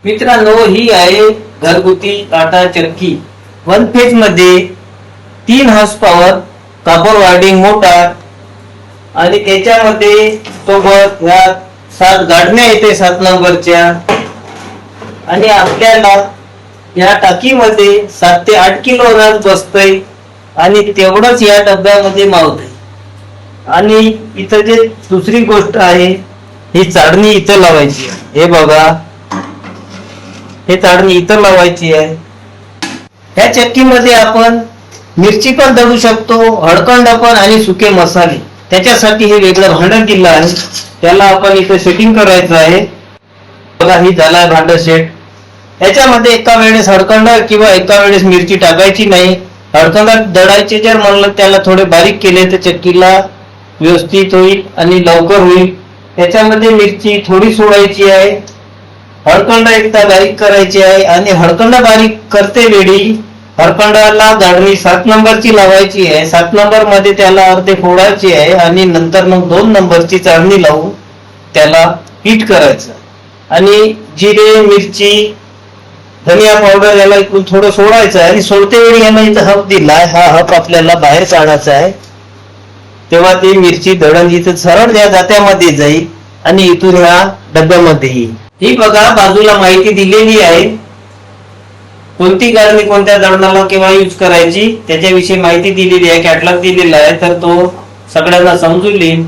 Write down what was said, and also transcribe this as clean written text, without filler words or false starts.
मित्रांनो, ही आहे घरगुती टाटा चक्की 1 फेज मध्ये 3 horse power copper winding motor आणि त्याच्यामध्ये सोबत ह्या 7 गाडण्या येते 7 नंबरच्या आणि आपल्याला या टाकीमध्ये 7 ते 8 किलो राज बसतय आणि तेवढंच या डब्यामध्ये मावतंय. आणि इथं जे दुसरी गोष्ट आहे, ही चाळणी इथं लावायची आहे. हे बघा, हे चाळणी इथं लावायची आहे. ह्या चक्कीमध्ये आपण मिरची पण दळू शकतो, हळकंड पण आणि सुके मसाले. त्याच्यासाठी हे वेगळं भांडं दिलं आहे, त्याला आपण इथं सेटिंग करायचं आहे. बघा, ही झालाय भांडं सेट. याच्यामध्ये एका वेळेस हळकंड किंवा एका वेळेस मिरची टाकायची नाही. हळकंड दळायचे जर म्हणलं त्याला थोडे बारीक केले तर चक्कीला व्यवस्थित होईल आणि लवकर होईल. त्याच्यामध्ये मिरची थोडी सोडायची आहे, हळकंड एकदा बारीक करायची आहे. आणि हळकंड बारीक करते वेळी हळकंडाला गाडणी 7 नंबरची लावायची आहे. 7 नंबर मध्ये त्याला अर्धे फोडायचे आहे आणि नंतर मग 2 नंबरची चाळणी लावून त्याला हिट करायचं. आणि जिरे, मिरची, धनिया पावडर याला इकडून थोडं सोडायचं आहे आणि सोडते वेळी याला इथं हप दिलाय. हा हप आपल्याला बाहेर काढायचा आहे, तेव्हा ती मिरची दळण इथं सरळ या जात्यामध्ये जाईल आणि इथून ह्या डब्यामध्ये येईल. ही बघा, बाजूला माहिती दिलेली आहे, कोणती गाडणी कोणत्या दळणाला केव्हा यूज करायची त्याच्याविषयी माहिती दिलेली आहे, कॅटलॉग दिलेला आहे, तर तो सगळ्यांना समजून येईल.